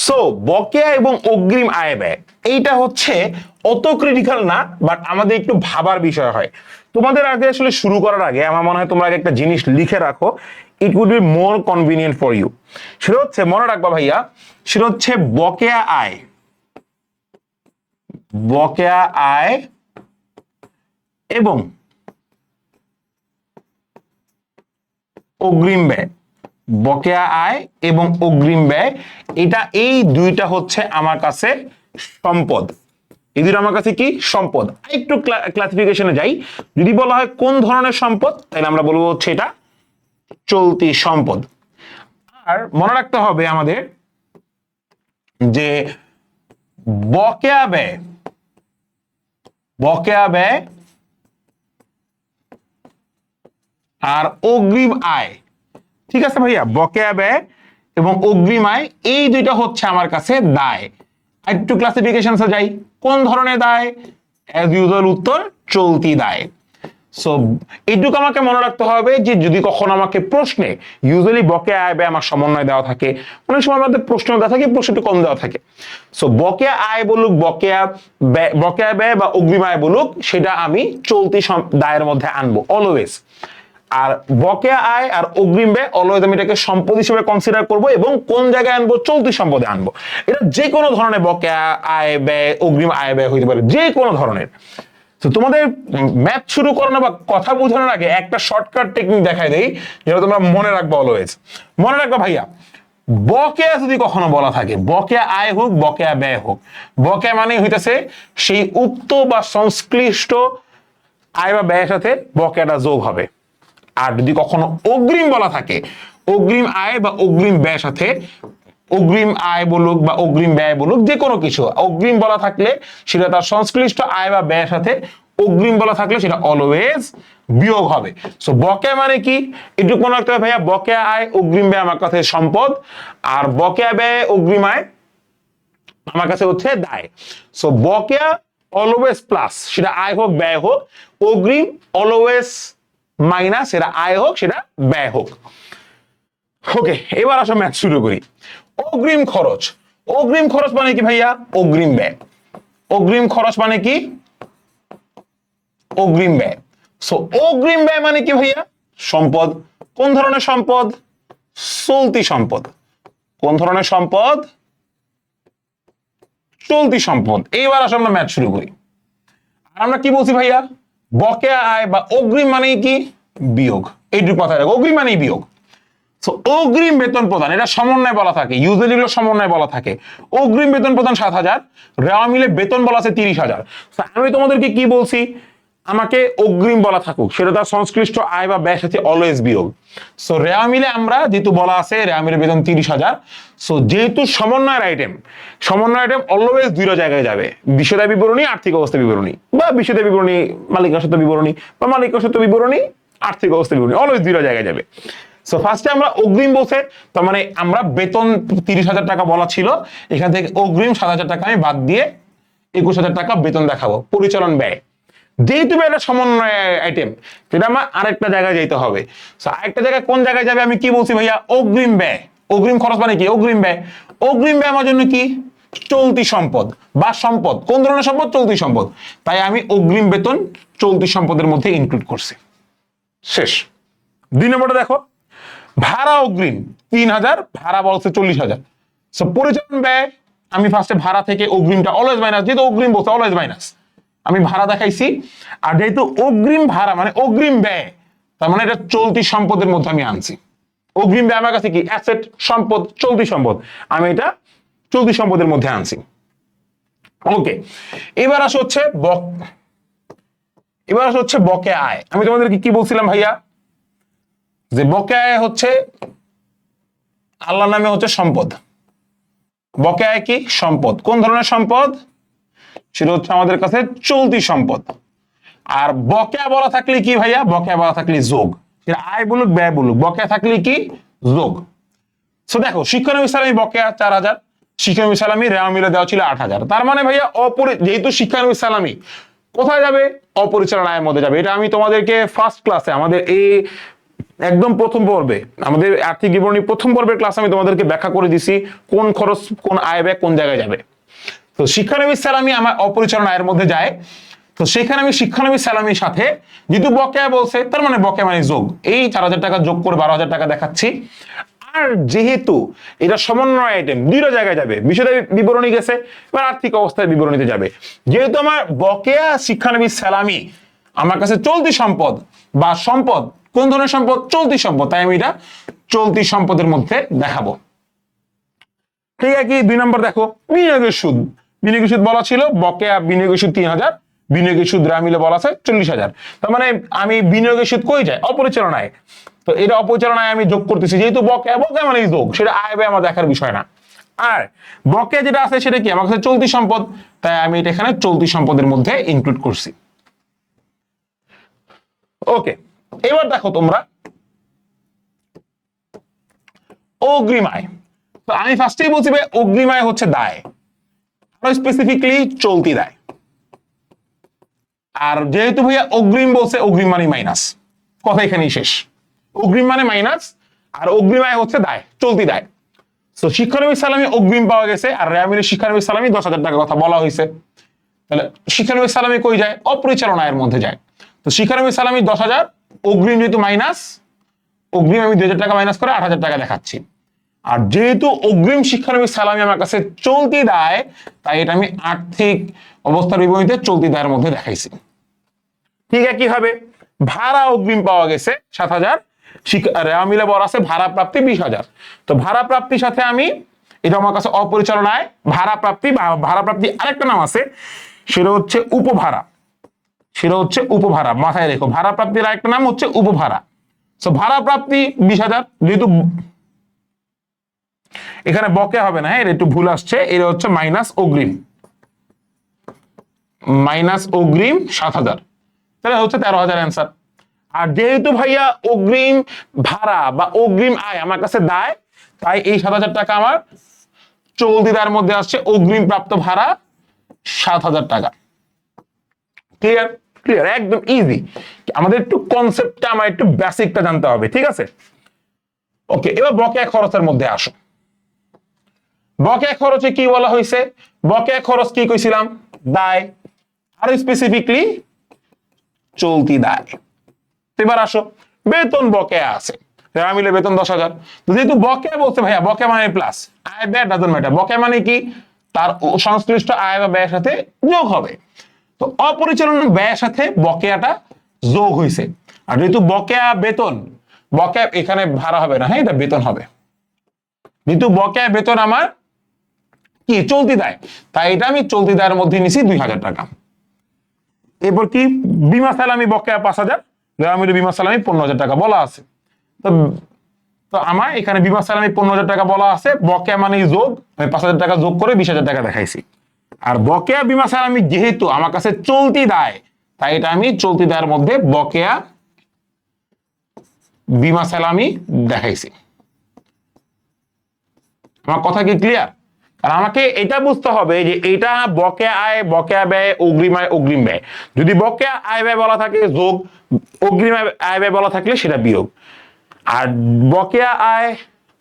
So বকেয়া এবং অগ্রিম আয় ব্যয় এইটা হচ্ছে অত ক্রিটিক্যাল না, বাট আমাদের একটু ভাবার বিষয় হয়। তোমাদের আগে আসলে শুরু করার আগে আমার মনে হয় তোমরা আগে একটা জিনিস লিখে রাখো, it would be more convenient for you. সেটা হচ্ছে মনে রাখবা ভাইয়া, সেটা হচ্ছে বকেয়া আয়, বকেয়া আয় এবং অগ্রিম ব্যয়, বকেয়া আয় এবং অগ্রিম ব্যয়, এটা এই দুইটা হচ্ছে আমার কাছে সম্পদ। এই দুটো আমার কাছে কি সম্পদ। একটু ক্লাসিফিকেশনে যাই, যদি বলা হয় কোন ধরনের সম্পদ, তাহলে আমরা বলবো হচ্ছে এটা চলতি সম্পদ। আর মনে রাখতে হবে আমাদের যে বকেয়া ব্যয়, বকেয়া ব্যয় আর অগ্রিম আয়, ঠিক আছে ভাইয়া, বকেয়া ব্যয় এবং অগ্রিম আয় এই দুইটা হচ্ছে আমার কাছে দায়। একটু ক্লাসিফিকেশনে যাই, কোন ধরনের দায়, অ্যাজ ইউজুয়াল উত্তর চলতি দায়। সো এইটুকু আমাকে মনে রাখতে হবে যে যদি কখনো আমাকে প্রশ্নে ইউজুয়ালি বকেয়া আয় ব্যয় আমার সমন্বয় দেওয়া থাকে, অনেক সময় আমাদের প্রশ্ন দেওয়া থাকে, প্রশ্নটি কম দেওয়া থাকে। সো বকেয়া আয় বলুক, বকেয়া ব্যয়, বকেয়া ব্যয় বা অগ্রিম আয় বলুক, সেটা আমি চলতি দায়ের মধ্যে আনবো অলওয়েজ। আর বকেয়া আয় আর অগ্রিম ব্যয় অলওয়েজ আমি এটাকে সম্পদ হিসেবে কনসিডার করব, এবং কোন জায়গায় আনবো, চলতি সম্পদে আনবো। এটা যে কোনো ধরনের বকেয়া আয় ব্যয়, অগ্রিম আয় ব্যয় হইতে পারে, যে কোনো ধরনের। তো তোমাদের ম্যাথ শুরু করানো বা কথা বোঝানোর আগে একটা শর্টকাট টেকনিক দেখাই দেই, যেটা তোমরা মনে রাখবো অলওয়েজ। মনে রাখবা ভাইয়া, বকেয়া যদি কখনো বলা থাকে, বকেয়া আয় হোক বকেয়া ব্যয় হোক, বকেয়া মানে হইতেছে সেই উক্ত বা সংশ্লিষ্ট আয় বা ব্যয়ের সাথে বকেয়াটা যোগ হবে। আর যদি কখনো অগ্রিম বলা থাকে, অগ্রিম আয় বা অগ্রিম ব্যয়ের সাথে, অগ্রিম আয় বলুক বা অগ্রিম ব্যয় বলুক, যে কোনো কিছু অগ্রিম বলা থাকলে সেটা তার সংশ্লিষ্ট আয় বা ব্যয়ের সাথে অগ্রিম বলা থাকলে সেটা অলওয়েজ বিয়োগ হবে। সো বকেয়া মানে কি একটু মনে রাখতে হবে ভাইয়া, বকেয়া আয় অগ্রিম ব্যয় আমার কাছে সম্পদ, আর বকেয়া ব্যয় অগ্রিম আয় আমার কাছে হচ্ছে দায়। সো বকেয়া অলওয়েজ প্লাস, সেটা আয় হোক ব্যয় হোক, অগ্রিম অলওয়েজ মাইনাস, সেটা আয় হোক সেটা ব্যয় হোক। ওকে, এবার আসো ম্যাথ শুরু করি। অগ্রিম খরচ, অগ্রিম খরচ মানে কি ভাইয়া, অগ্রিম ব্যয়। অগ্রিম খরচ মানে কি, অগ্রিম ব্যয়। সো অগ্রিম ব্যয় মানে কি ভাইয়া, সম্পদ। কোন ধরনের সম্পদ, চলতি সম্পদ। কোন ধরনের সম্পদ, চলতি সম্পদ। এইবার আসো আমরা ম্যাথ শুরু করি। আর আমরা কি বলছি ভাইয়া, বকেয়া আয় বা অগ্রিম মানে কি, বিয়োগ। এইটুকু কথা রাখো, অগ্রিম মানে বিয়োগ। অগ্রিম বেতন প্রদান, এটা সমন্বয় বলা থাকে, ইউজুয়ালি এগুলো সমন্বয় বলা থাকে। অগ্রিম বেতন প্রদান 7,000, রেওয়া মিলে বেতন বলা আছে 30,000। আমি তোমাদেরকে কি বলছি, আমাকে অগ্রিম বলা থাকুক, সেটা তার সংশ্লিষ্ট আয় বা ব্যয়ের সাথে অলওয়েজ বিয়োগ। সো রেওয়া মিলে আমরা যেহেতু বলা আছে রেওয়া মিলে বেতন 30,000, সো যেহেতু সমন্বয়ের আইটেম, সমন্বয় আইটেম অলওয়েজ দুইটা জায়গায় যাবে, বিষয়টা বিবরণী, আর্থিক অবস্থা বিবরণী, বা বিষয়টা বিবরণী মালিকানা সত্ত্ব বিবরণী, বা মালিকানা সত্ত্ব বিবরণী, আর্থিক অবস্থা বিবরণী, অলওয়েজ দুইটা জায়গায় যাবে। সো ফার্স্টে আমরা অগ্রিম বলছে, তার মানে আমরা বেতন 30,000 টাকা বলা ছিল, এখান থেকে অগ্রিম 7,000 টাকা আমি বাদ দিয়ে 21,000 টাকা বেতন দেখাবো, পরিচালন ব্যয়। যেহেতু একটা সমন্বয় আইটেম, সেটা আমার আরেকটা জায়গায় যেতে হবে। সো আরেকটা জায়গায় কোন জায়গায় যাবে, আমি কি বলছি ভাইয়া, অগ্রিম ব্যয়। অগ্রিম খরচ মানে কি, অগ্রিম ব্যয়। অগ্রিম ব্যয় আমার জন্য কি, চলতি সম্পদ বা সম্পদ। কোন ধরনের সম্পদ, চলতি সম্পদ। তাই আমি অগ্রিম বেতন চলতি সম্পদের মধ্যে ইনক্লুড করছি। শেষ। 2 নম্বরটা দেখো, ভাড়া অগ্রিম 3,000, ভাড়া বলছে 40,000। সো পরিচালন ব্যয়, আমি ফার্স্টে ভাড়া থেকে অগ্রিমটা অলওয়েজ মাইনাস, যেহেতু অগ্রিম বলছে অলওয়েজ মাইনাস, আমি ভাড়া দেখাইছি। আর যেহেতু অগ্রিম ভাড়া মানে অগ্রিম ব্যয়, তার মানে এটা চলতি সম্পদের মধ্যে আমি আনছি। অগ্রিম ব্যয় আমার কাছে কি, অ্যাসেট, সম্পদ, চলতি সম্পদ, আমি এটা চলতি সম্পদের মধ্যে আনছি। ওকে, এবার আসে হচ্ছে বকেয়া আয়। আমি তোমাদেরকে কি বলছিলাম ভাইয়া, যে বকেয়া আয় হচ্ছে আল্লাহর নামে হচ্ছে সম্পদ। বকেয়া আয় কি, সম্পদ। কোন ধরনের সম্পদ, সেটা হচ্ছে আমাদের কাছে চলতি সম্পদ। আর বকেয়া বলা থাকলে কি ভাইয়া, বকেয়া বলা থাকলে যোগ, সেটা আয় বলুক ব্যয় বলুক, বকেয়া থাকলে কি, যোগ। সো দেখো, শিক্ষানবী সালামী বকেয়া 4,000, শিক্ষানবী সালামী রেওয়া মিলে দেওয়া ছিল 8,000। তার মানে ভাইয়া যেহেতু শিক্ষানবী সালামী কোথায় যাবে, অপরিচালন আয়ের মধ্যে যাবে। এটা আমি তোমাদেরকে ফার্স্ট ক্লাসে আমাদের এই একদম প্রথম পর্বে আমাদের আর্থিক বিবরণী প্রথম পর্বের ক্লাস আমি তোমাদেরকে ব্যাখ্যা করে দিছি কোন খরচ কোন আয় ব্যয় কোন জায়গায় যাবে। তো শিক্ষানবিশ সালামি আমার অপরিচালন আয়ের মধ্যে যায়। তো সেখানে আমি শিক্ষানবিশ সালামির সাথে যেহেতু বকেয়া বলছে তার মানে বকেয়া মানে যোগ, এই 4,000 টাকা যোগ করে 12,000 টাকা দেখাচ্ছি। আর যেহেতু এটা সমন্বয় আইটেম দুইটা জায়গায় যাবে, বিষয়টা বিবরণী গেছে, এবার আর্থিক অবস্থার বিবরণীতে যাবে। যেহেতু আমার বকেয়া শিক্ষানবিশ সালামি আমার কাছে চলতি সম্পদ বা সম্পদ, কোন ধরনের সম্পদ? চলতি সম্পদ, তাই আমি এটা চলতি সম্পদের মধ্যে দেখাবো। ঠিক আছে, কি 2 নম্বর দেখো বিনিয়োগের সুদ। বিনিয়োগের সুদ বলা ছিল বকেয়া বিনিয়োগের সুদ 3,000, বিনিয়োগের সুদ মিলে বলা আছে 40,000। তার মানে আমি বিনিয়োগের সুদ কই যায়? অপরিচালনায়। তো এটা অপরিচালনায় আমি যোগ করতেছি, যেহেতু বকেয়া বকেয়া মানে যোগ, সেটা আয় ব্যয় আমার দেখার বিষয় না। আর বকেয়া যেটা আছে সেটা কি আমার কাছে চলতি সম্পদ, তাই আমি এটা এখানে চলতি সম্পদের মধ্যে ইনক্লুড করছি। ওকে, এবার দেখো তোমরা অগ্রিম আয়। তো আমি ফার্স্টেই বলছি ভাই অগ্রিম আয় হচ্ছে দায়, আরো স্পেসিফিকলি চলতি দায়। আর যেহেতু ভাইয়া অগ্রিম বলছে, অগ্রিম মানে মাইনাস, কথা এখানেই শেষ। অগ্রিম মানে মাইনাস, আর অগ্রিম আয় হচ্ছে দায়, চলতি দায়। তো শিক্ষানবিশ সালামি অগ্রিম পাওয়া গেছে, আর রেয়ামিলের শিক্ষানবিশ সালামি 10,000 টাকার কথা বলা হয়েছে। তাহলে শিক্ষানবিশ সালামি কই যায়? অপরিচালন আয়ের মধ্যে যায়। তো শিক্ষানবিশ সালামি 10,000, অগ্রিম যেহেতু মাইনাস, অগ্রিম আমি 2,000 টাকা মাইনাস করে 8,000 টাকা দেখাচ্ছি। আর যেহেতু অগ্রিম শিক্ষানবিশ সালামি আমার কাছে চলতি দায়, তাই এটা আমি আর্থিক অবস্থার বিবরণীতে চলতি দায়ের মধ্যে দেখাইছি। ঠিক একইভাবে ভাড়া অগ্রিম পাওয়া গেছে 7,000, রেওয়া মিলে বলা আছে ভাড়া প্রাপ্তি 20,000। তো ভাড়া প্রাপ্তির সাথে আমি, এটা আমার কাছে অপরিচালন আয়, ভাড়া প্রাপ্তি বা ভাড়া প্রাপ্তি আরেকটা নাম আছে, সেটা হচ্ছে উপভাড়া। সেটা হচ্ছে উপভাড়া, মাথায় রেখো, ভাড়া প্রাপ্তির আরেকটা নাম হচ্ছে উপভাড়া। তো ভাড়া প্রাপ্তি 20,000, যেহেতু এখানে বকেয়া হবে না, হ্যাঁ এটা একটু ভুল আসছে, এটা হচ্ছে মাইনাস অগ্রিম, মাইনাস অগ্রিম 7,000, তাহলে হচ্ছে 13,000 অ্যান্সার। আর যেহেতু ভাইয়া অগ্রিম ভাড়া বা অগ্রিম আয় আমার কাছে দায়, তাই এই 7,000 টাকা আমার চলতি দায়ের মধ্যে আসছে, অগ্রিম প্রাপ্ত ভাড়া 7,000 টাকা। ক্লিয়ার? ক্লিয়ার, একদম ইজি। আমাদের একটু কনসেপ্টটা, আমার একটু বেসিকটা জানতে হবে, ঠিক আছে? ওকে, এবার বকেয়া খরচের মধ্যে আসো। বকেয়া খরচে কি বলা হয়েছে? বকেয়া খরচ কি কইছিলাম? দায়, আর স্পেসিফিকলি চলতি দায়। এবার আসো, বেতন বকেয়া আছে, মিলে বেতন 10,000। যেহেতু বকেয়া বলছে ভাইয়া, বকেয়া মানে প্লাস, আয় ব্যয় ডাজন্ট ম্যাটার, বকেয়া মানে কি? তার সংশ্লিষ্ট আয় বা ব্যয়ের সাথে যোগ হবে। তো অপরিচালন ব্যয়ের সাথে বকেয়াটা যোগ হয়েছে। আর যেহেতু বকেয়া বেতন, বকেয়া এখানে ভাড়া হবে না, হ্যাঁ এটা বেতন হবে। যেহেতু বকেয়া বেতন আমার কি চলতি দায়, তাই এটা আমি চলতি দায়ের মধ্যে নিছি 2,000 টাকা। এরপর কি বিমা সালামি বকেয়া 5,000, রেওয়ামিলে বিমা সালামি 15,000 টাকা বলা আছে। তো তো আমার এখানে বিমা সালামি 15,000 টাকা বলা আছে, বকেয়া মানে যোগ, আমি 5,000 টাকা যোগ করে 20,000 টাকা দেখাইছি। আর বকেয়া বিমা সালামি যেহেতু আমার কাছে চলতি দায়, তাই এটা আমি চলতি দায়ের মধ্যে বকেয়া বিমা সালামি দেখাইছি। আমার কথা কি ক্লিয়ার? আর আমাকে এটা বুঝতে হবে যে এটা বকেয়া আয়, বকেয়া ব্যয়, অগ্রিম আয়, অগ্রিম ব্যয়। যদি বকেয়া আয় ব্যয় বলা থাকে যোগ, অগ্রিম আয় ব্যয় বলা থাকলে সেটা বিয়োগ। আর বকেয়া আয়,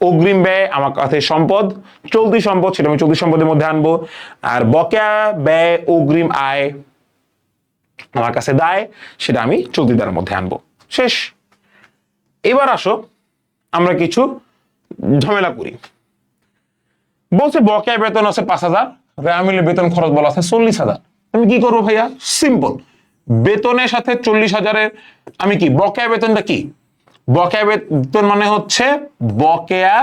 অগ্রিম ব্যয় আমার কাছে সম্পদ, চলতি সম্পদ, সেটা আমি চলতি সম্পদের মধ্যে আনবো। আর বকেয়া ব্যয়, অগ্রিম আয় আমার কাছে দায়, সেটা আমি চলতি দায়ের মধ্যে আনবো। শেষ। এবার আসো আমরা কিছু ঝামেলা করি। বলছে বকেয়া বেতন আছে 5,000, রেওয়ামিলে বেতন খরচ বলা আছে 40,000। আমি কি করবো ভাইয়া? সিম্পল, বেতনের সাথে 40,000-এর আমি কি বকেয়া বেতনটা কি? বকেয়া বেতন মানে হচ্ছে বকেয়া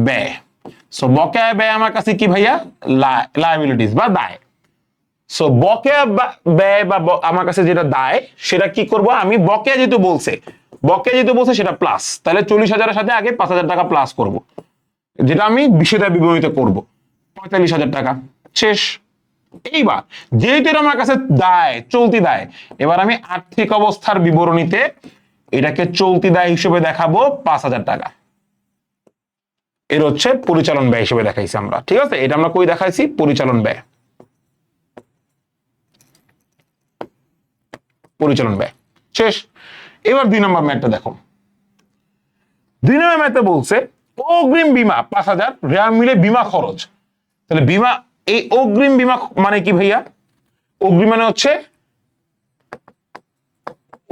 ব্যয়। সো বকেয়া ব্যয় আমার কাছে কি ভাইয়া? লায়াবিলিটিস বা দায়। সো বকেয়া ব্যয় বা আমার কাছে যেটা দায়, সেটা কি করব আমি? বকেয়া যেহেতু বলছে সেটা প্লাস, তাহলে 40,000-এর সাথে আগে 5,000 টাকা প্লাস করব, যেটা আমি বিষয়টা বিবরণীতে করব, 45,000 টাকা। শেষ। এইবার যেহেতু এটা আমার কাছে দায়, চলতি দায়, এবার আমি আর্থিক অবস্থার বিবরণীতে এটাকে চলতি দায় হিসেবে দেখাবো 5,000 টাকা। এর হচ্ছে পরিচালন ব্যয় হিসেবে দেখাইছি আমরা, ঠিক আছে? এটা আমরা কই দেখাইছি? পরিচালন ব্যয়, পরিচালন ব্যয়। শেষ। এবার 2 নম্বর ম্যাথটা দেখো। 2 নম্বর ম্যাথে বলছে অগ্রিম বীমা 5,000, রেওয়া মিলে বীমা খরচ। তাহলে বীমা, এই অগ্রিম বীমা মানে কি ভাইয়া? অগ্রিম মানে হচ্ছে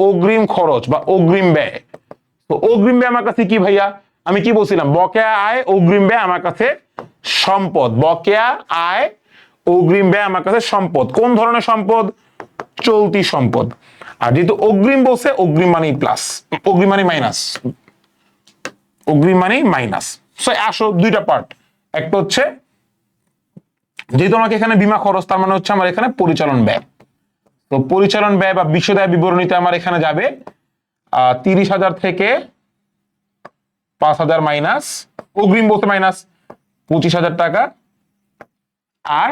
অগ্রিম খরচ বা অগ্রিম ব্যয়। তো অগ্রিম ব্যয় আমার কাছে কি ভাইয়া? আমি কি বলছিলাম? বকেয়া আয় অগ্রিম ব্যয় আমার কাছে সম্পদ। বকেয়া আয় অগ্রিম ব্যয় আমার কাছে সম্পদ। কোন ধরনের সম্পদ? চলতি সম্পদ। আর যেহেতু অগ্রিম বলছে, অগ্রিম মানে প্লাস, অগ্রিম মানে মাইনাস, অগ্রিম মানে মাইনাস। সো আসো দুইটা পার্ট। একটা হচ্ছে যেহেতু আমাকে এখানে বীমা খরচ, তার মানে হচ্ছে আমার এখানে পরিচালন ব্যয়। তো পরিচালন ব্যয় বা বিশদায় বিবরণীতে আমার এখানে যাবে 30,000 থেকে 5,000 মাইনাস অগ্রিম বলতে মাইনাস 25,000 টাকা। আর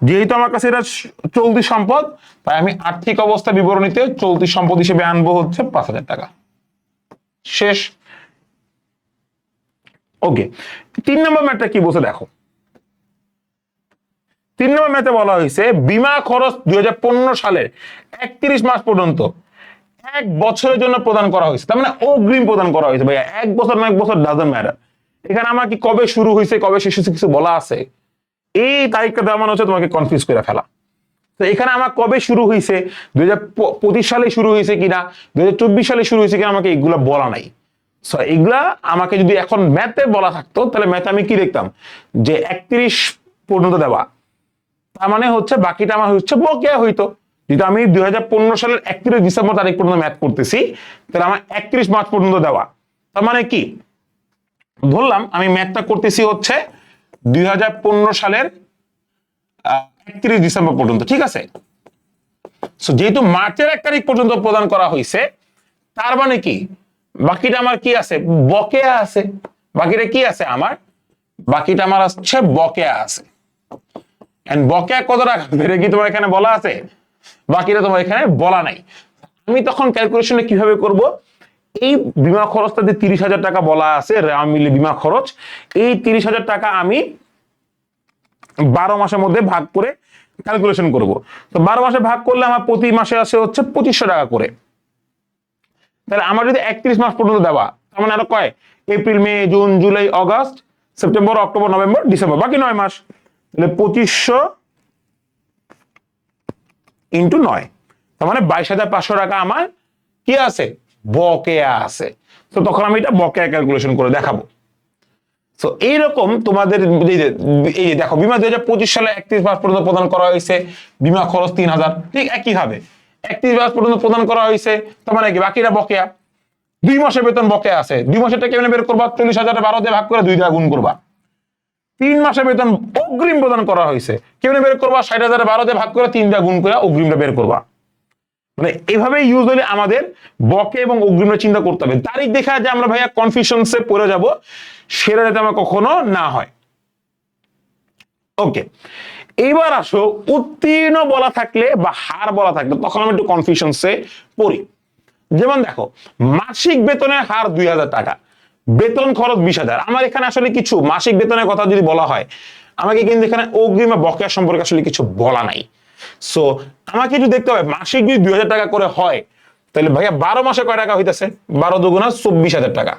যেহেতু আমার কাছে এটা চলতি সম্পদ, তাই আমি আর্থিক অবস্থা বিবরণীতে চলতি সম্পদ হিসেবে আনবো হচ্ছে 5,000 টাকা। শেষ। ওকে, 3 নম্বর ম্যাথটা কি বলছে দেখো। 3 নম্বর ম্যাথে বলা হয়েছে বীমা খরচ 2015 সালের 31 মাস পর্যন্ত 1 বছরের জন্য প্রদান করা হয়েছে। তার মানে অগ্রিম প্রদান করা হয়েছে ভাইয়া। 1 বছর না 1 বছর ডাজন্ট ম্যাটার। এখানে আমার কি কবে শুরু হয়েছে কবে শেষ হয়েছে কিছু বলা আছে? এই তারিখটা দেওয়া মানে হচ্ছে তোমাকে কনফিউজ করে ফেলা। তো এখানে আমার কবে শুরু হয়েছে, 2025 সালে শুরু হয়েছে কিনা, 2024 সালে শুরু হয়েছে কিনা, আমাকে এগুলা বলা নাই। সো এগুলা আমাকে যদি এখন ম্যাথে বলা থাকতো, তাহলে ম্যাথে আমি কি দেখতাম যে 31 পর্যন্ত দেওয়া, তার মানে হচ্ছে বাকিটা আমার হচ্ছে বকেয়া হইতো। যেহেতু আমি 2015 সালের 31 ডিসেম্বর তারিখ পর্যন্ত ম্যাথ করতেছি, তাহলে আমার 31 মার্চ পর্যন্ত দেওয়া। তার মানে কি ধরলাম আমি ম্যাথটা করতেছি হচ্ছে 2015 সালের 31 ডিসেম্বর পর্যন্ত, ঠিক আছে? যেহেতু মার্চের 1 তারিখ পর্যন্ত প্রদান করা হয়েছে, তার মানে কি বাকিটা আমার কি আছে? বকেয়া আছে। বাকিটা কি আছে আমার? বাকিটা আমার হচ্ছে বকেয়া আছে। এন্ড বকেয়া কত টাকা বেড়ে কি তোমার এখানে বলা আছে? বাকিটা তোমার এখানে বলা নাই। আমি তখন ক্যালকুলেশনে কিভাবে করব? এই বীমা খরচটা যে 30,000 টাকা বলা আছে রেওয়া মিলে বীমা খরচ, এই 30,000 টাকা আমি 12 মাসের মধ্যে ভাগ করে ক্যালকুলেশন করব। তো 12 মাসে ভাগ করলে আমার প্রতি মাসে আসে হচ্ছে 2500 টাকা করে। তাহলে আমার যদি 31 মাস পর্যন্ত দেওয়া, তার মানে আরো কয়? April, May, June, July, August, September, October, November, December, বাকি 9 মাস। তাহলে 2500 ইন্টু 9, তার মানে 22,500 টাকা আমার কি আছে? বকেয়া আছে। তো তখন আমি এটা বকেয়া ক্যালকুলেশন করে দেখাবো। তো এইরকম তোমাদের এই যে দেখো বীমা 2025 সালে 31 মাস পর্যন্ত প্রদান করা হয়েছে, বীমা খরচ 3,000, ঠিক একই ভাবে 31 মাস পর্যন্ত প্রদান করা হয়েছে, তার মানে কি বাকিটা বকেয়া। 2 মাসের বেতন বকেয়া আছে, 2 মাসেরটা কেমনে বের করবা? 40,000 12 দিয়ে ভাগ করে 2 দিয়ে গুণ করবা। 3 মাসের বেতন অগ্রিম প্রদান করা হয়েছে, কেমনে বের করবা? 60,000 12 দিয়ে ভাগ করে 3 দিয়ে গুণ করে অগ্রিমটা বের করবা। মানে এভাবে ইউজুয়ালি আমাদের বকে এবং অগ্রিমের চিন্তা করতে হবে। তারিখ দেখা যে আমরা ভাইয়া কনফিউশনসে পড়ে যাব, সেটা যাতে আমার কখনো না হয়। ওকে, এইবার আসো উত্তীর্ণ বলা থাকলে বা হার বলা থাকলে তখন আমি একটু কনফিউশনসে পড়ি। যেমন দেখো মাসিক বেতনের হার 2,000 টাকা, বেতন খরচ 20,000। আমার এখানে আসলে কিছু মাসিক বেতনের কথা যদি বলা হয়, আমাকে কিন্তু এখানে অগ্রিম বা বকেয়া সম্পর্কে আসলে কিছু বলা নাই। সো আমাকে একটু দেখতে হবে মাসিক যদি 2,000 টাকা করে হয়, তাহলে ভাইয়া 12 মাসে কয় টাকা হইতেছে? 12 দুগুণা 24,000 টাকা।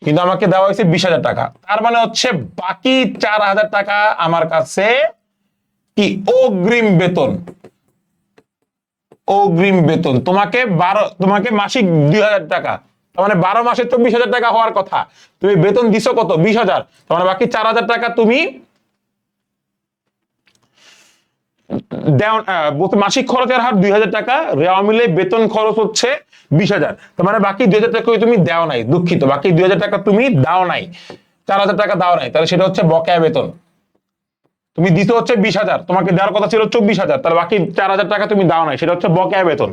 কিন্তু আমাকে দেওয়া হয়েছে 20,000 টাকা, তার মানে হচ্ছে বাকি 4,000 টাকা আমার কাছে কি? অগ্রিম বেতন। অগ্রিম বেতন তোমাকে মাসিক 2,000 টাকা, তার মানে 12 মাসে 24,000 টাকা হওয়ার কথা, তুমি বেতন দিছো কত? 20,000। তার মানে বাকি 4,000 টাকা তুমি মাসিক খরচের হার 2,000 টাকা, রেওয়া মিলে বেতন খরচ হচ্ছে 20,000। তার মানে বাকি 2,000 টাকা তুমি দাও নাই, দুঃখিত, বাকি 2,000 টাকা তুমি দাও নাই, 4,000 টাকা দাও নাই, তাহলে সেটা হচ্ছে বকেয়া বেতন। তুমি দিতে হচ্ছে 20,000, তোমাকে দেওয়ার কথা ছিল 24,000, তাহলে বাকি 4,000 টাকা তুমি দাও নাই, সেটা হচ্ছে বকেয়া বেতন।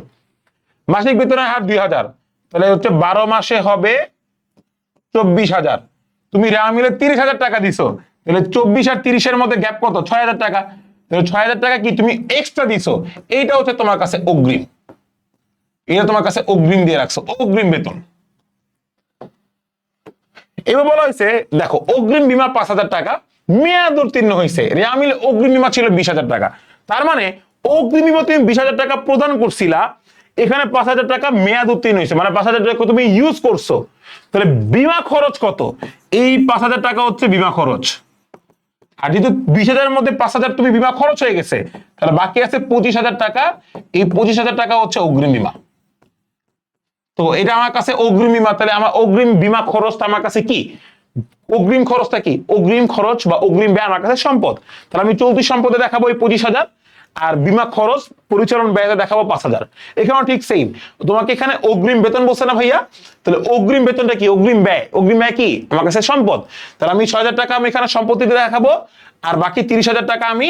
মাসিক বেতনের হার 2,000, তাহলে হচ্ছে 12 মাসে হবে 24,000। তুমি রেওয়া মিলে 30,000 টাকা দিছো, তাহলে 24 আর 30 এর মধ্যে গ্যাপ কত? 6,000 টাকা। 6,000 টাকা কি তুমি এক্সট্রা দিছো, এইটা হচ্ছে তোমার কাছে অগ্রিম। এটা তোমার কাছে অগ্রিম দিয়ে রাখছো, অগ্রিম বেতন। এবার বলা হয়েছে দেখো অগ্রিম বীমা 5,000 টাকা, মেয়াদ উত্তীর্ণ হয়েছে, রেওয়া মিলে অগ্রিম বীমা ছিল 20,000 টাকা। তার মানে অগ্রিম বীমা তুমি 20,000 টাকা প্রদান করছিলা, এখানে 5,000 টাকা মেয়াদ উত্তীর্ণ হয়েছে, মানে 5,000 টাকা তুমি ইউজ করছো, তাহলে বীমা খরচ কত? এই 5,000 টাকা হচ্ছে বীমা খরচ। আর যেহেতু 20,000 এর মধ্যে 5,000 তুমি বীমা খরচ হয়ে গেছে, তাহলে বাকি আছে 25,000 টাকা। এই 25,000 টাকা হচ্ছে অগ্রিম বীমা। তো এটা আমার কাছে অগ্রিম বীমা, তাহলে আমার অগ্রিম বীমা খরচটা আমার কাছে কি? অগ্রিম খরচটা কি? অগ্রিম খরচ বা অগ্রিম ব্যয় আমার কাছে সম্পদ। তাহলে আমি চলতি সম্পদে দেখাবো এই 25,000, আর বীমা খরচ পরিচালন ব্যয়ে দেখাবো 5,000। এখানেও ঠিক সেম, তোমাকে এখানে অগ্রিম বেতন বলছে না ভাইয়া, তাহলে অগ্রিম বেতনটা কি? অগ্রিম ব্যয়। অগ্রিম ব্যয় কি? আমার কাছে সম্পদ। তাহলে আমি 6,000 টাকা আমি এখানে সম্পত্তিতে দেখাবো, আর বাকি 30,000 টাকা আমি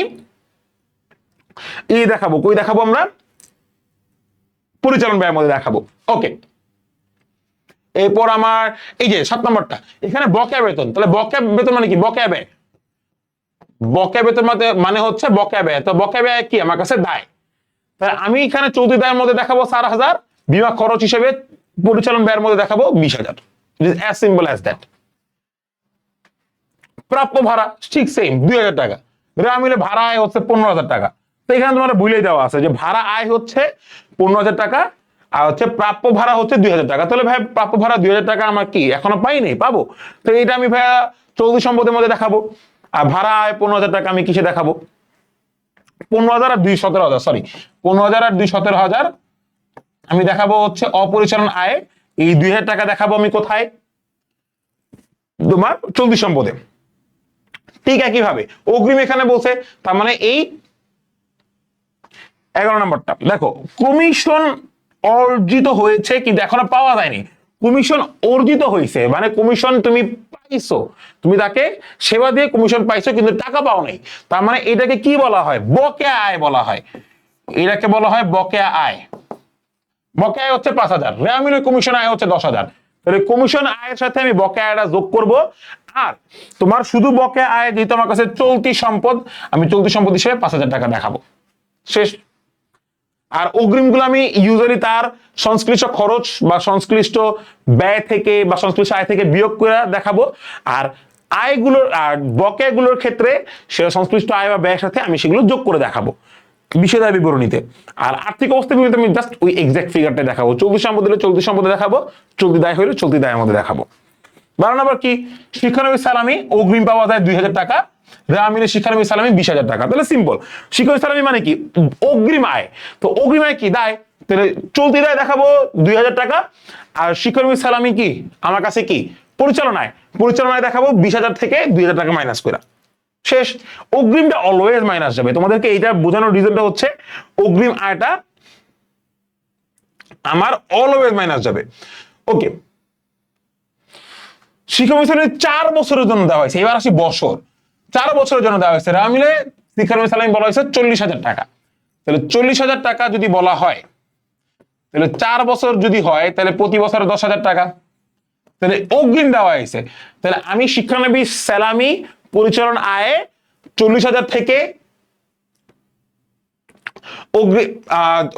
এই দেখাবো, কই দেখাবো আমরা? পরিচালন ব্যয়ের মধ্যে দেখাবো। ওকে, এরপর আমার এই যে 7 নম্বরটা, এখানে বকেয়া বেতন। তাহলে বকেয়া বেতন মানে কি? বকেয়া ব্যয়। বকেয়া বেতন মানে হচ্ছে বকেয়া ব্যয়। তো বকেয়া ব্যয় কি? আমার কাছে দায়। তাহলে আমি এখানে চলতি দায়ের মধ্যে দেখাবো 4,000, বীমা খরচ হিসেবে পরিচালন ব্যয়ের মধ্যে দেখাবো 20,000। It is as simple as that. প্রাপ্য ভাড়া ঠিক সেম, 2,000 টাকা। রেওয়া মিলে ভাড়া আয় হচ্ছে 15,000 টাকা। তো এখানে তোমার ভুলেই দেওয়া আছে যে ভাড়া আয় হচ্ছে 15,000 টাকা, আর হচ্ছে প্রাপ্য ভাড়া হচ্ছে 2,000 টাকা। তাহলে ভাই প্রাপ্য ভাড়া 2,000 টাকা আমার কি এখনো পাইনি? পাবো। তো এটা আমি ভাইয়া চলতি সম্পদের মধ্যে দেখাবো। আর ভাড়া আয় 15,000 টাকা আমি কিসে দেখাবো? 15,000 আর 2,17,000, সরি, 15,000 আর 2,17,000 আমি দেখাবো হচ্ছে অপরিচালন আয়। এই 2,000 টাকা দেখাবো আমি কোথায়? তোমার চলতি সম্পদে। ঠিক একইভাবে অগ্রিম এখানে বলছে, তার মানে এই 11 নম্বরটা দেখো, কমিশন অর্জিত হয়েছে কিন্তু এখনো পাওয়া যায়নি। কমিশন অর্জিত হয়েছে মানে কমিশন তুমি পাইছো, তুমি তাকে সেবা দিয়ে কমিশন পাইছো কিন্তু টাকা পাও নাই। তার মানে এটাকে কি বলা হয়? বকেয়া আয় বলা হয়। এটাকে বলা হয় বকেয়া আয়। বকেয়া আয় হচ্ছে 5,000, রেওয়া মিলের কমিশন আয় হচ্ছে 10,000। তাহলে কমিশন আয়ের সাথে আমি বকেয়া আয়টা যোগ করব। আর তোমার শুধু বকেয়া আয় যেহেতু আমার কাছে চলতি সম্পদ, আমি চলতি সম্পদ হিসেবে 5,000 টাকা দেখাবো। শেষ। আর অগ্রিমগুলো আমি ইউজুয়ালি তার সংশ্লিষ্ট খরচ বা সংশ্লিষ্ট ব্যয় থেকে বা সংশ্লিষ্ট আয় থেকে বিয়োগ করে দেখাবো। আর আয়গুলোর আর বকেয়াগুলোর ক্ষেত্রে সেটা সংশ্লিষ্ট আয় বা ব্যয়ের সাথে আমি সেগুলো যোগ করে দেখাবো বিষয়দায় বিবরণীতে। আর আর্থিক অবস্থা বিবরণীতে আমি জাস্ট ওই এক্সাক্ট ফিগারটা দেখাবো। চলতি সম্পদ হলে চলতি সম্পদে দেখাবো, চলতি দায় হলে চলতি দায়ের মধ্যে দেখাবো। 12 নম্বর কি? শিক্ষানবিশ সালামি অগ্রিম পাওয়া যায় 2,000 টাকা, রেওয়া মিলে শিক্ষানবিশ সালামি 20,000 টাকা। তাহলে সিম্পল, শিক্ষানবিশ সালামি মানে কি? অগ্রিম আয়। তো অগ্রিম আয় কি? দায়। তাহলে চলতি দায় দেখাবো 2,000 টাকা, আর শিক্ষানবিশ সালামি কি আমার কাছে? কি পরিচালনায়। পরিচালনায় দেখাবো 20,000 থেকে 2,000 টাকা মাইনাস করে। শেষ। অগ্রিমটা অলওয়েজ মাইনাস যাবে। তোমাদেরকে এইটা বোঝানোর রিজনটা হচ্ছে অগ্রিম আয়টা আমার অলওয়েজ মাইনাস যাবে। ওকে, শিক্ষানবিশ সালামি 4 বছরের জন্য দেওয়া হয়েছে। এবার আসি বছর। 4 বছরের জন্য দেওয়া হয়েছে। রেওয়া মিলে শিক্ষানবিশ সালামি বলা হয়েছে 40,000 টাকা। তাহলে 40,000 টাকা যদি বলা হয়, তাহলে 4 বছর যদি হয়, তাহলে প্রতি বছরে 10,000 টাকা। তাহলে অগ্রিম দেওয়া হয়েছে। তাহলে আমি শিক্ষানবিশ সালামি পরিচালন আয়ে 40,000 থেকে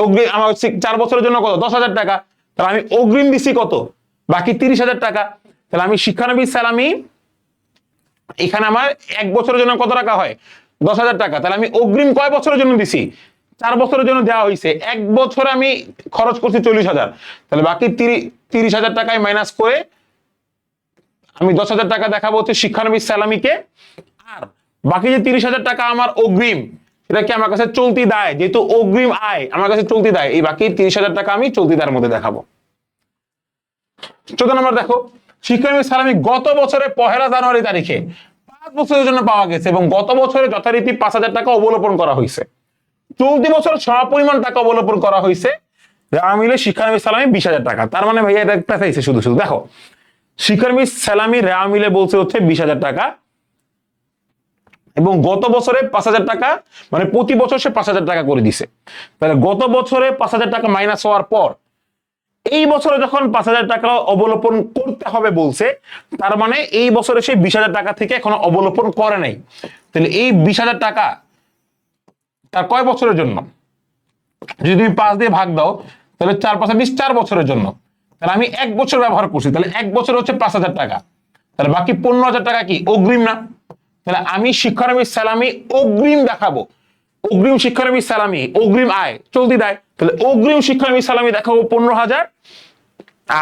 অগ্রিম আমার 4 বছরের জন্য কত? 10,000 টাকা। তাহলে আমি অগ্রিম দিছি কত? বাকি 30,000 টাকা। তাহলে আমি শিক্ষানবিশ সালামি এখানে আমার 1 বছরের জন্য কত টাকা হয়? 10,000 টাকা। তাহলে আমি অগ্রিম কয় বছরের জন্য দিছি? 4 বছরের জন্য দেওয়া হয়েছে। 1 বছরে আমি খরচ করছি 40,000। তাহলে বাকি 30,000 টাকায় মাইনাস করে আমি 10,000 টাকা দেখাবো হচ্ছে শিক্ষানবিশ সালামিকে। আর বাকি যে 30,000 টাকা আমার অগ্রিম, এটা কি আমার কাছে চলতি দায়। যেহেতু অগ্রিম আয় আমার কাছে চলতি দায়, এই বাকি 30,000 টাকা আমি চলতি দায়ের মধ্যে দেখাবো। 14 নম্বর দেখো, শিক্ষানবিশ সালামি গত বছরে 1 জানুয়ারি তারিখে 5 বছরের জন্য পাওয়া গেছে এবং গত বছরে যথারীতি 5,000 টাকা অবলোপন করা হয়েছে। চলতি বছর সমপরিমাণ টাকা অবলোপন করা হয়েছে। রেওয়া মিলে শিক্ষানবিশ সালামি 20,000 টাকা। তার মানে ভাইয়া এটা পেঁচাইছে শুধু শুধু। দেখো, শিক্ষানবিশ সালামি রেওয়া মিলে বলছে হচ্ছে 20,000 টাকা, এবং গত বছরে 5,000 টাকা, মানে প্রতি বছর সে 5,000 টাকা করে দিছে। তাহলে গত বছরে 5,000 টাকা মাইনাস হওয়ার পর এই বছরে যখন 5,000 টাকা অবলোপন করতে হবে বলছে, তার মানে এই বছরে সে 20,000 টাকা থেকে এখনো অবলোপন করে নাই। তাহলে এই 20,000 টাকা তার কয় বছরের জন্য? যদি তুমি 5 দিয়ে ভাগ দাও, তাহলে 4 5 20, 4 বছরের জন্য। তাহলে আমি 1 বছর ব্যবহার করছি, তাহলে 1 বছর হচ্ছে 5,000 টাকা। তাহলে বাকি 15,000 টাকা কি অগ্রিম না? তাহলে আমি শিক্ষানবিশ সালামি অগ্রিম দেখাবো। অগ্রিম শিক্ষানবিশ সালামি, অগ্রিম আয়, চলতি দায়। তাহলে অগ্রিম শিক্ষানবিশ সালামি দেখাবো 15,000।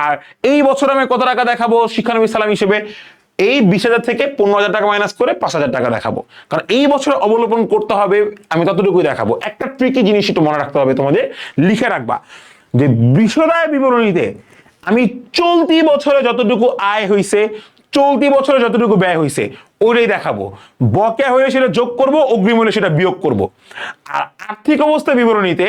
আর এই বছর আমি কত টাকা দেখাবো শিক্ষানবিশ সালামি হিসেবে? এই 20,000 থেকে 15,000 টাকা মাইনাস করে 5,000 টাকা দেখাবো, কারণ এই বছর অবলম্বন করতে হবে আমি ততটুকুই দেখাবো। একটা ট্রিকি জিনিস একটু মনে রাখতে হবে, তোমাদের লিখে রাখবা যে বিষদায় বিবরণীতে আমি চলতি বছরে যতটুকু আয় হয়েছে, চলতি বছরে যতটুকু ব্যয় হয়েছে ওইটাই দেখাবো। বকেয়া হলে সেটা যোগ করব, অগ্রিম হলে সেটা বিয়োগ করব। আর আর্থিক অবস্থা বিবরণীতে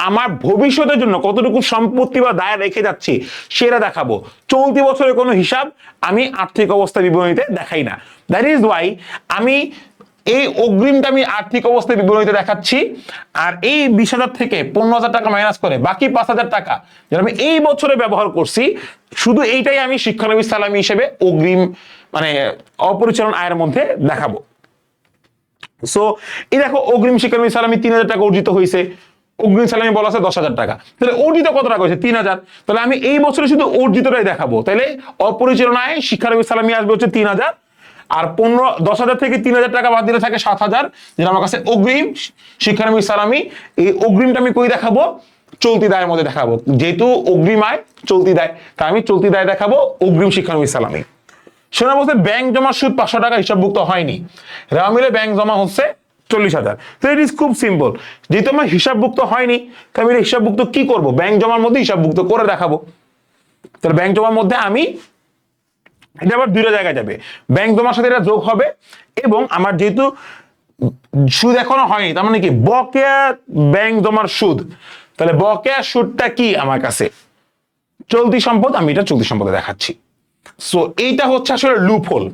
আমার ভবিষ্যতের জন্য কতটুকু সম্পত্তি বা দায় রেখে যাচ্ছি সেটা দেখাবো। চলতি বছরের কোনো হিসাব আমি আর্থিক অবস্থা বিবরণীতে দেখাই না। দ্যাট ইজ ওয়াই আমি এই অগ্রিমটা আমি আর্থিক অবস্থা বিবরণীতে দেখাচ্ছি, আর এই 20,000 থেকে 15,000 টাকা মাইনাস করে বাকি 5,000 টাকা যেটা আমি এই বছরে ব্যবহার করছি, শুধু এইটাই আমি শিক্ষানবিশ সালামি হিসেবে অগ্রিম মানে অপরিচালন আয়ের মধ্যে দেখাবো। সো এই দেখো অগ্রিম শিক্ষানবিশ সালামি 3,000 টাকা অর্জিত হয়েছে, অগ্রিম সালামি বলা আছে 10,000 টাকা, তাহলে অর্জিত কত টাকা হয়েছে? 3,000। তাহলে আমি এই বছরে শুধু অর্জিতটাই দেখাবো, তাহলে অপরিচালন আয় শিক্ষানবিশ সালামি আসবে হচ্ছে 3,000, আর 10,000 থেকে 3,000 টাকা বাদ দিলে থাকে 7,000, যেটা আমার কাছে অগ্রিম শিক্ষানবিশ সালামি। এই অগ্রিমটা আমি কই দেখাবো? চলতি দায়ের মধ্যে দেখাবো, যেহেতু অগ্রিম আয় চলতি দায়, তাই আমি চলতি দায় দেখাবো অগ্রিম শিক্ষানবিশ সালামি। সেটা বলতে ব্যাংক জমা সুদ 500 টাকা হিসাবভুক্ত হয়নি, রেওয়া মিলে ব্যাংক জমা হচ্ছে 40,000। তো ইট ইজ খুব সিম্পল, যেহেতু আমার হিসাবভুক্ত হয়নি তাই আমি হিসাবভুক্ত কি করব? ব্যাংক জমার মধ্যে হিসাবভুক্ত করে দেখাবো। তাহলে ব্যাংক জমার মধ্যে আমি এটা আবার দুইটা জায়গায় যাবে, ব্যাংক জমার সাথে এটা যোগ হবে, এবং আমার যেহেতু সুদ এখনো হয়নি তার মানে কি বকেয়া ব্যাংক জমার সুদ, তাহলে বকেয়া সুদটা কি আমার কাছে? চলতি সম্পদ, আমি এটা চলতি সম্পদে দেখাচ্ছি। সো এইটা হচ্ছে আসলে লুপ হোল।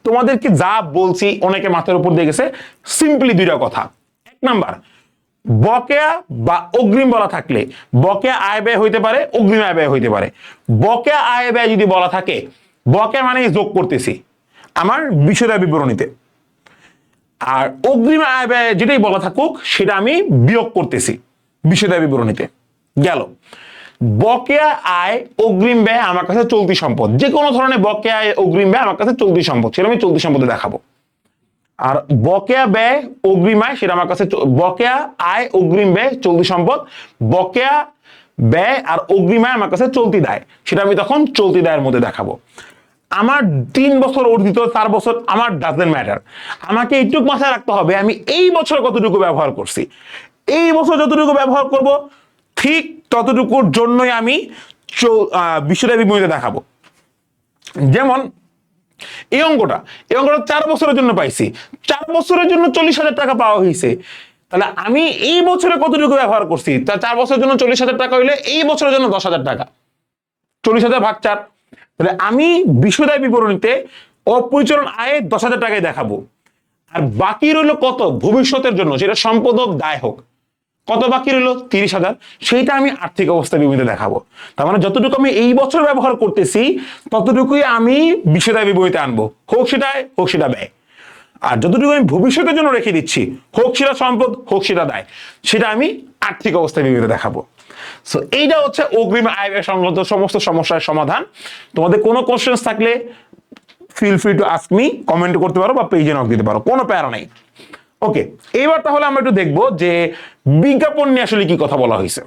তোমাদেরকে যা বলছি অনেকে মাথার উপর দিয়ে গেছে, সিম্পলি দুইটা কথা। এক নাম্বার, বকেয়া বা অগ্রিম বলা থাকলে বকেয়া আয় ব্যয় হইতে পারে, অগ্রিম আয় ব্যয় হইতে পারে। বকেয়া আয় ব্যয় যদি বলা থাকে, বকেয়া মানে যোগ করতেছি আমার বিষয়দায় বিবরণীতে, আর অগ্রিম আয় ব্যয় যেটাই বলা থাকুক সেটা আমি বিয়োগ করতেছি বিষয়দায় বিবরণীতে। গেল, বকেয়া আয় অগ্রিম ব্যয় আমার কাছে চলতি সম্পদ, যে কোনো ধরনের বকেয়া আয় অগ্রিম ব্যয় আমার কাছে চলতি সম্পদ, সেটা আমি চলতি সম্পদে দেখাবো। আর বকেয়া ব্যয় অগ্রিম আয় সেটা আমার কাছে বকেয়া আয় অগ্রিম ব্যয় চলতি সম্পদ, বকেয়া ব্যয় আর অগ্রিম আয় আমার কাছে চলতি দায়, সেটা আমি তখন চলতি দায়ের মধ্যে দেখাবো। আমার 3 বছর অর্জিত 4 বছর আমার ডাজন্ট ম্যাটার, আমাকে এইটুকু মাথায় রাখতে হবে আমি এই বছর কতটুকু ব্যবহার করছি। এই বছর যতটুকু ব্যবহার করব ঠিক ততটুকুর জন্যই আমি বিষয়দায় বিবরণীতে দেখাবো। যেমন এই অঙ্কটা 4 বছরের জন্য পাইছি, 4 বছরের জন্য 40,000 টাকা পাওয়া হয়েছে, তাহলে আমি এই বছরে কতটুকু ব্যবহার করছি? তা 4 বছরের জন্য 40,000 টাকা হইলে এই বছরের জন্য 10,000 টাকা, 40,000 ভাগ 4, তাহলে আমি বিষয়দায় বিবরণীতে অপরিচালন আয়ে 10,000 টাকায় দেখাবো। আর বাকি রইল কত ভবিষ্যতের জন্য, সেটা সম্পদ হোক দায় হোক, কত বাকি রইল? 30,000, সেইটা আমি আর্থিক অবস্থা বিবরণীতে দেখাবো। তার মানে যতটুকু আমি এই বছর ব্যবহার করতেছি ততটুকুই আমি বিষয়দায় বিবরণীতে আনবো, হোক সেটা আয় হোক সেটা ব্যয়। আর যতটুকু আমি ভবিষ্যতের জন্য রেখে দিচ্ছি, হোক সেটা সম্পদ হোক সেটা দায়, সেটা আমি আর্থিক অবস্থা বিবরণীতে দেখাবো। সো এইটা হচ্ছে অগ্রিম আয় ব্যয় সংক্রান্ত সমস্ত সমস্যার সমাধান। তোমাদের কোনো কোশ্চেন্স থাকলে feel free to ask me, comment করতে পারো বা পেজে নক দিতে পারো, কোনো প্যারা নেই। ওকে, এইবার তাহলে আমরা একটু দেখবো যে বিজ্ঞাপন নিয়ে আসলে কি কথা বলা হয়েছে।